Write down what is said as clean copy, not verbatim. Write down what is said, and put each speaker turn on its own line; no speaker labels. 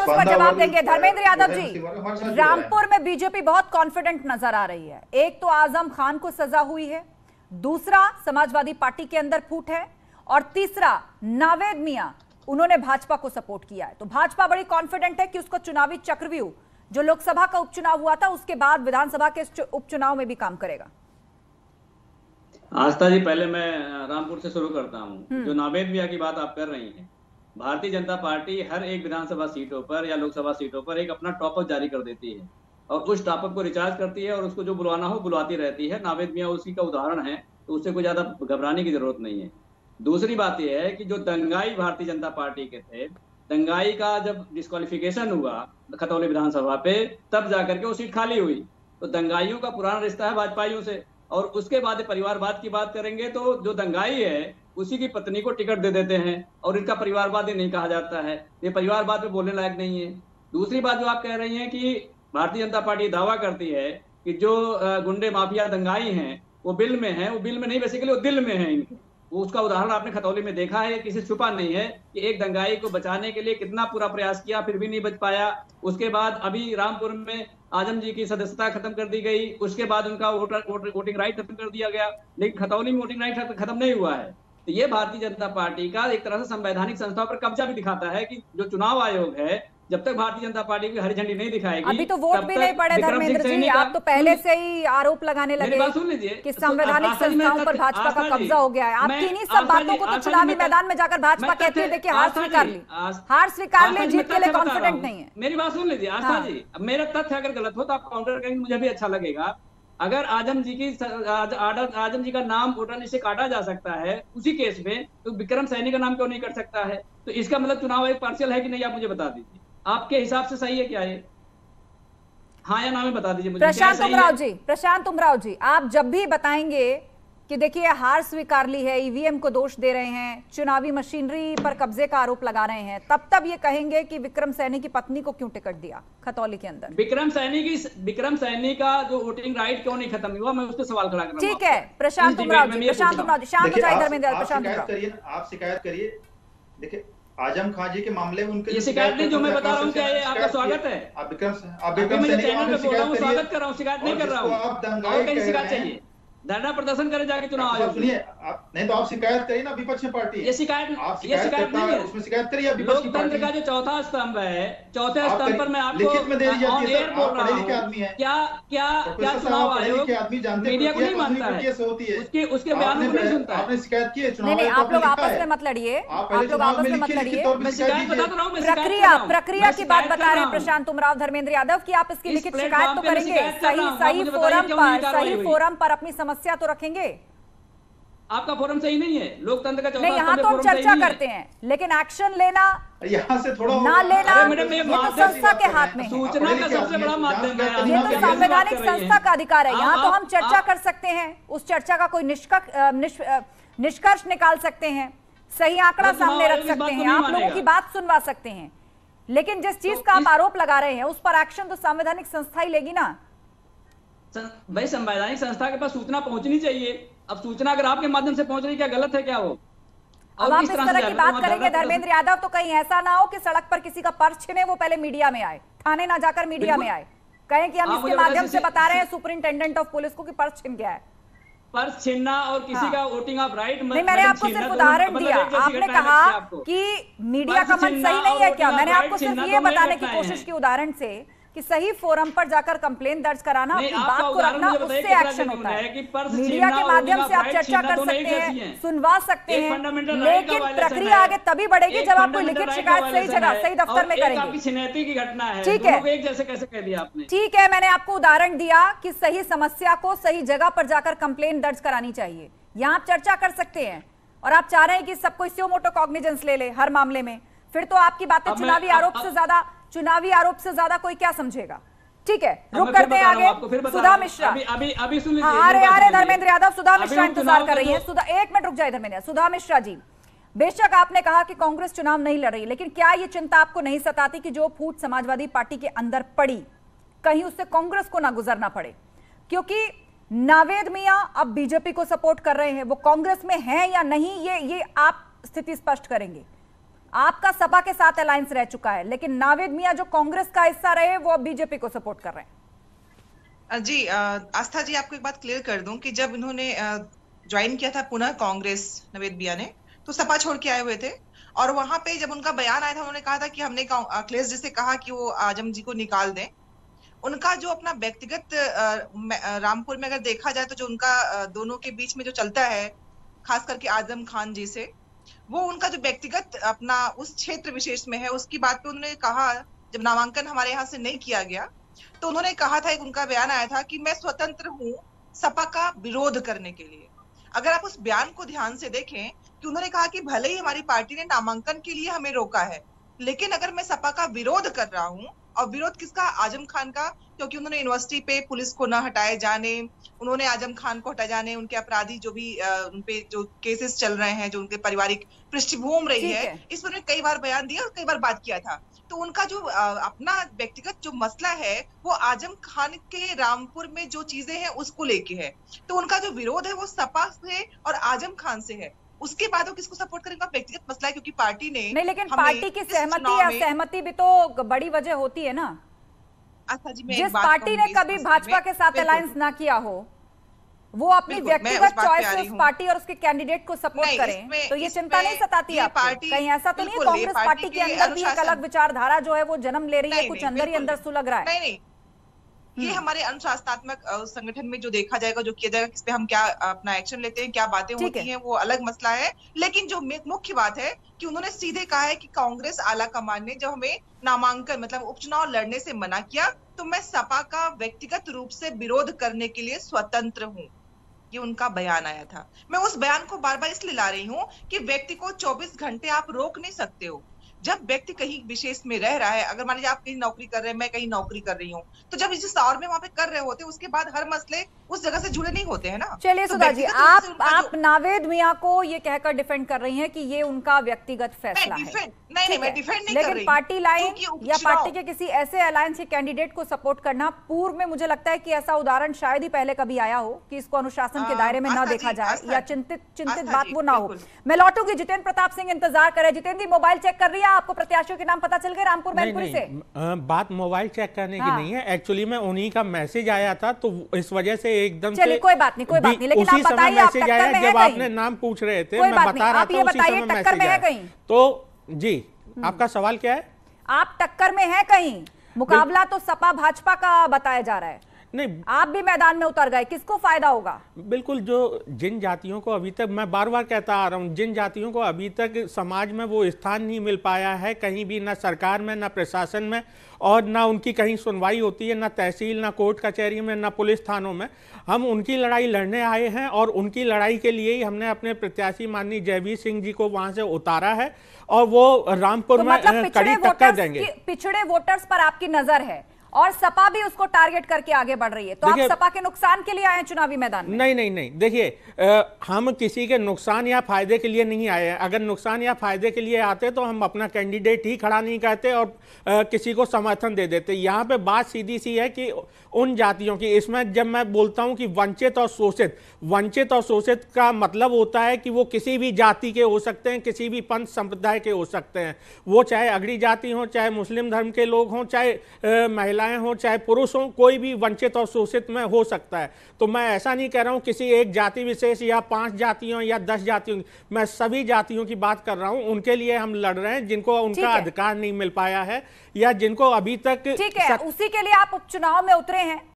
इस पर जवाब देंगे। धर्मेंद्र यादव जी, रामपुर में बीजेपी बहुत कॉन्फिडेंट नजर आ रही है। एक तो आजम खान को सजा हुई है, दूसरा समाजवादी पार्टी के अंदर फूट है, और तीसरा नावेद मियां, उन्होंने भाजपा को सपोर्ट किया है। तो भाजपा बड़ी कॉन्फिडेंट है कि उसको चुनावी चक्रव्यूह, जो लोकसभा का उपचुनाव हुआ था उसके बाद विधानसभा के उपचुनाव में भी काम करेगा।
आस्था जी, पहले मैं रामपुर से शुरू करता हूं। जो नावेद मियां की बात आप कर रही हैं, भारतीय जनता पार्टी हर एक विधानसभा सीटों पर या लोकसभा सीटों पर एक अपना टॉपअप जारी कर देती है और उस टॉपअप को रिचार्ज करती है और उसको जो बुलवाना हो बुलवाती रहती है। नावेद मियां उसी का उदाहरण है, तो उससे कोई ज्यादा घबराने की जरूरत नहीं है। दूसरी बात यह है कि जो दंगाई भारतीय जनता पार्टी के थे, दंगाई का जब डिस्क्वालिफिकेशन हुआ खतौली विधानसभा पे, तब जाकर के वो सीट खाली हुई। तो दंगाइयों का पुराना रिश्ता है भाजपाइयों से। और उसके बाद परिवारवाद की बात करेंगे तो जो दंगाई है उसी की पत्नी को टिकट दे देते हैं और इनका परिवारवाद नहीं कहा जाता है। ये परिवारवाद में बोलने लायक नहीं है। दूसरी बात जो आप कह रही हैं कि भारतीय जनता पार्टी दावा करती है कि जो गुंडे माफिया दंगाई हैं वो बिल में है, वो बिल में नहीं, बेसिकली वो दिल में है इनके। वो उसका उदाहरण आपने खतौली में देखा है, किसी से छुपा नहीं है कि एक दंगाई को बचाने के लिए कितना पूरा प्रयास किया, फिर भी नहीं बच पाया। उसके बाद अभी रामपुर में आजम जी की सदस्यता खत्म कर दी गई, उसके बाद उनका वोटिंग राइट खत्म कर दिया गया, लेकिन खतौली में वोटिंग राइट खत्म नहीं हुआ है। तो ये भारतीय जनता पार्टी का एक तरह से संवैधानिक संस्थाओं पर कब्जा भी दिखाता है कि जो चुनाव आयोग है, जब तक भारतीय जनता पार्टी की हरी झंडी नहीं दिखाएगी,
अभी तो वोट भी नहीं पड़े। धर्मेंद्र जी, आप तो पहले से ही आरोप लगाने लगे कि संवैधानिक संस्थाओं पर भाजपा का कब्जा हो गया है। आपकी इन्हीं सब बातों को तो चुनावी मैदान में जाकर भाजपा कहती है, देखिए हार स्वीकार ली, हार स्वीकार ली, जीत के लिए कॉन्फिडेंट नहीं है।
मेरी बात सुन लीजिए आस्था जी, मेरा तथ्य अगर गलत हो तो आप काउंटर करेंगे, मुझे भी अच्छा लगेगा। अगर आजम जी का नाम वोटर लिस्ट से काटा जा सकता है उसी केस में, तो विक्रम सैनी का नाम क्यों नहीं कट सकता है? तो इसका मतलब चुनाव एक पार्शियल है कि नहीं, आप मुझे बता दीजिए। आपके हिसाब से सही है क्या ये? हाँ या ना में बता दीजिए मुझे।
प्रशांत उमराव जी, आप जब भी बताएंगे कि देखिए हार स्वीकार ली है, ईवीएम को दोष दे रहे हैं, चुनावी मशीनरी पर कब्जे का आरोप लगा रहे हैं, तब ये कहेंगे कि विक्रम सैनी की पत्नी को क्यों टिकट दिया खतौली के अंदर?
विक्रम सैनी का जो वोटिंग राइट क्यों नहीं खत्म हुआ, मैं उस पर सवाल खड़ा कर रहा हूं।
ठीक है प्रशांत उमराव जी, शांत हो जाइए धर्मेंद्र। प्रशांत
आप शिकायत करिए। देखिए आजम खान जी के मामले में उनके
ये शिकायत नहीं जो मैं बता रहा हूँ, क्या ये आपका स्वागत है?
आप विक्रम चैनल
पे बोल रहा हूँ, स्वागत कर रहा हूँ, शिकायत नहीं कर रहा हूँ। और कहीं शिकायत चाहिए, धरना प्रदर्शन करें जाके चुनाव आयोग।
सुनिए, आप नहीं तो आप शिकायत करिए ना, विपक्षी पार्टी
ये शिकायत नहीं है,
उसमें शिकायत करिए।
लोकतंत्र का जो चौथा स्तंभ है, चौथे स्तंभ पर मैं आपको
लिखित में दे रही
ऑन एयर बोल रहा हूँ। क्या चुनाव आयोग मीडिया को नहीं मानता है? उसके बयान को नहीं सुनता।
आपने शिकायत की है चुनाव?
नहीं, आप लोग आपस में मत लड़िए, आप लोग आपस में मत लड़िए।
मैं शिकायत बता रहा हूँ,
प्रक्रिया की बात बता रहे हैं प्रशांत उमराव, धर्मेंद्र यादव की आप इसकी लिखित शिकायत तो करेंगे, सही फोरम पर अपनी समस्या तो रखेंगे।
आपका फोरम सही नहीं है, लोकतंत्र का
नहीं, यहाँ तो हम चर्चा करते हैं, लेकिन एक्शन लेना
यहाँ से थोड़ा
ना लेना ये तो संस्था के हाथ में है।
सूचना का सबसे बड़ा माध्यम है,
ये तो संवैधानिक संस्था का अधिकार है। यहाँ तो हम चर्चा कर सकते हैं, उस चर्चा का कोई निष्कर्ष निकाल सकते हैं, सही आंकड़ा सामने रख सकते हैं, आप लोगों की बात सुनवा सकते हैं, लेकिन जिस चीज का आप आरोप लगा रहे हैं उस पर एक्शन तो संवैधानिक संस्था ही लेगी ना।
भाई संवैधानिक संस्था के पास सूचना पहुंचनी चाहिए। अब सूचना अगर आपके माध्यम से पहुंच रही, क्या गलत है क्या वो?
अब आप इस तरह की बात करेंगे धर्मेंद्र यादव, तो कहीं ऐसा ना हो कि सड़क पर किसी का पर्स छिने वो पहले मीडिया में आए, थाने ना जाकर मीडिया में आए, कहें कि हम इसके माध्यम से बता रहे हैं सुपरिंटेंडेंट ऑफ पुलिस को कि पर्स छिन गया है।
पर्स छीनना और किसी का वोटिंग ऑफ राइट
नहीं, मैंने आपको सिर्फ उदाहरण दिया। आपने कहा कि मीडिया का मन सही नहीं है क्या? मैंने आपको सिर्फ ये बताने की कोशिश की उदाहरण से कि सही फोरम पर जाकर कंप्लेन दर्ज कराना, अपनी बात को रखना, उससे एक्शन होता है। मीडिया के माध्यम से आप चर्चा कर सकते हैं, सुनवा सकते हैं, लेकिन प्रक्रिया आगे तभी बढ़ेगी जब आप कोई लिखित शिकायत सही जगह सही दफ्तर में करेंगे। ठीक है, ठीक है, मैंने आपको उदाहरण दिया कि सही समस्या को सही जगह पर जाकर कंप्लेन दर्ज करानी चाहिए। यहाँ आप चर्चा कर सकते हैं और आप चाह रहे हैं कि सब कोई स्यो मोटो कॉग्निजेंस ले ले हर मामले में, फिर तो आपकी बातें चुनावी आरोप से ज्यादा कोई क्या समझेगा। ठीक है, रुक करते हैं आगे। सुधा मिश्रा,
अभी सुन लीजिए।
आ रहे धर्मेंद्र यादव, सुधा मिश्रा इंतजार कर रही है। सुधा, एक मिनट रुक जाए धर्मेंद्र। सुधा मिश्रा जी, बेशक आपने कहा कि कांग्रेस चुनाव नहीं लड़ रही, लेकिन क्या ये चिंता आपको नहीं सताती कि जो फूट समाजवादी पार्टी के अंदर पड़ी कहीं उससे कांग्रेस को ना गुजरना पड़े? क्योंकि नावेद मियां अब बीजेपी को सपोर्ट कर रहे हैं, वो कांग्रेस में हैं या नहीं, ये आप स्थिति स्पष्ट करेंगे। आपका सपा के साथ अलायंस रह चुका है, लेकिन नावेद मियां जो कांग्रेस का हिस्सा रहे वो अब बीजेपी को सपोर्ट कर रहे हैं।
जी आस्था जी, आपको एक बात क्लियर कर दूं कि जब इन्होंने ज्वाइन किया था पुनः कांग्रेस, नावेद मियां ने, तो सपा छोड़ के आए हुए थे, और वहां पे जब उनका बयान आया था उन्होंने कहा था कि हमने अखिलेश जी से कहा कि वो आजम जी को निकाल दें। उनका जो अपना व्यक्तिगत रामपुर में अगर देखा जाए तो जो उनका दोनों के बीच में जो चलता है, खास करके आजम खान जी से, वो उनका जो व्यक्तिगत अपना उस क्षेत्र विशेष में है, उसकी बात पे उन्होंने कहा, जब नामांकन हमारे यहाँ से नहीं किया गया तो उन्होंने कहा था, एक उनका बयान आया था कि मैं स्वतंत्र हूँ सपा का विरोध करने के लिए। अगर आप उस बयान को ध्यान से देखें कि उन्होंने कहा कि भले ही हमारी पार्टी ने नामांकन के लिए हमें रोका है, लेकिन अगर मैं सपा का विरोध कर रहा हूँ, और विरोध किसका? आजम खान का, क्योंकि उन्होंने यूनिवर्सिटी पे पुलिस को न हटाए जाने, उन्होंने आजम खान को हटाए जाने, उनके अपराधी जो भी उनपे जो केसेस चल रहे हैं, जो उनके पारिवारिक पृष्ठभूमि रही है, इस पर उन्होंने कई बार बयान दिया और कई बार बात किया था। तो उनका जो अपना व्यक्तिगत जो मसला है वो आजम खान के रामपुर में जो चीजें हैं उसको लेके है। तो उनका जो विरोध है वो सपा से और आजम खान से है। उसके बाद वो किसको सपोर्ट करेंगे व्यक्तिगत मसला है, क्योंकि पार्टी ने
नहीं, लेकिन पार्टी की सहमति या असहमति भी तो बड़ी वजह होती है ना।
अच्छा जी, मैं
जिस पार्टी ने कभी भाजपा के साथ अलायंस ना किया हो वो अपनी व्यक्तिगत चॉइस से उस पार्टी और उसके कैंडिडेट को सपोर्ट करें, तो ये चिंता नहीं सताती आपको? कहीं ऐसा तो नहीं है कांग्रेस पार्टी के अंदर भी एक अलग विचारधारा जो है वो जन्म ले रही है, कुछ अंदर ही अंदर सुलग रहा है?
नहीं, ये हमारे अनुशासनात्मक संगठन में जो देखा जाएगा, जो किया जाएगा, किस पे हम क्या अपना एक्शन लेते हैं, क्या बातें होती हैं, वो अलग मसला है। लेकिन जो मुख्य बात है कि उन्होंने सीधे कहा है कि कांग्रेस आला कमान ने जब हमें नामांकन मतलब उपचुनाव लड़ने से मना किया तो मैं सपा का व्यक्तिगत रूप से विरोध करने के लिए स्वतंत्र हूँ। ये उनका बयान आया था। मैं उस बयान को बार बार इसलिए ला रही हूँ कि व्यक्ति को 24 घंटे आप रोक नहीं सकते हो। जब व्यक्ति कहीं विशेष में रह रहा है, अगर मान लीजिए आप कहीं नौकरी कर रहे हैं, मैं कहीं नौकरी कर रही हूँ, तो जब जिस और में वहां पे कर रहे होते हैं उसके बाद हर मसले उस जगह से जुड़े नहीं होते हैं ना।
चलिए सुधा जी, आप नावेद मियां को ये कहकर डिफेंड कर रही हैं कि ये उनका व्यक्तिगत फैसला है।
नहीं, मैं डिफेंड नहीं कर रही।
लेकिन पार्टी लाइन या पार्टी के किसी ऐसे अलायंस के कैंडिडेट को सपोर्ट करना, पूर्व में मुझे लगता है कि ऐसा उदाहरण शायद ही पहले कभी आया हो कि इसको अनुशासन के दायरे में न देखा जाए या चिंतित बात वो ना हो। मैं लौटूंगी, जितेंद्र प्रताप सिंह इंतजार करे। जितेंद्र जी, मोबाइल चेक कर रही है, आपको प्रत्याशियों के नाम पता चल गए रामपुर मैनपुरी से?
बात मोबाइल चेक करने की नहीं है, एक्चुअली में उन्हीं का मैसेज आया था तो इस वजह से एकदम
से कोई बात नहीं, लेकिन आप बताइए आप टक्कर में है
जब आपने नाम पूछ रहे थे, मैं बता रहा था उसी समय
टक्कर में है कहीं?
तो जी आपका सवाल क्या है?
आप टक्कर में है कहीं? मुकाबला तो सपा भाजपा का बताया जा रहा है।
नहीं,
आप भी मैदान में उतर गए, किसको फायदा होगा?
बिल्कुल, जो जिन जातियों को अभी तक, मैं बार बार कहता आ रहा हूं, जिन जातियों को अभी तक समाज में वो स्थान नहीं मिल पाया है, कहीं भी, ना सरकार में, ना प्रशासन में, और ना उनकी कहीं सुनवाई होती है, ना तहसील, ना कोर्ट कचहरी में, ना पुलिस थानों में, हम उनकी लड़ाई लड़ने आए हैं। और उनकी लड़ाई के लिए ही हमने अपने प्रत्याशी माननीय जयवीर सिंह जी को वहां से उतारा है और वो रामपुर में कड़ी टक्कर देंगे।
पिछड़े वोटर्स पर आपकी नजर है और सपा भी उसको टारगेट करके आगे बढ़ रही है, तो आप सपा के नुकसान के लिए आए हैं चुनावी मैदान में?
नहीं, देखिए, हम किसी के नुकसान या फायदे के लिए नहीं आए हैं। अगर नुकसान या फायदे के लिए आते तो हम अपना कैंडिडेट ही खड़ा नहीं करते और किसी को समर्थन दे देते। यहाँ पे बात सीधी सी है कि उन जातियों की, इसमें जब मैं बोलता हूँ कि वंचित और शोषित का मतलब होता है कि वो किसी भी जाति के हो सकते हैं, किसी भी पंथ संप्रदाय के हो सकते हैं, वो चाहे अगड़ी जाति हो, चाहे मुस्लिम धर्म के लोग हों, चाहे महिलाएं हो, चाहे पुरुष हो, कोई भी वंचित और शोषित में हो सकता है। तो मैं ऐसा नहीं कह रहा हूं किसी एक जाति विशेष या 5 जातियों या 10 जातियों, मैं सभी जातियों की बात कर रहा हूं। उनके लिए हम लड़ रहे हैं जिनको उनका अधिकार नहीं मिल पाया है या जिनको अभी तक।
ठीक है, उसी के लिए आप उपचुनाव में उतरे हैं।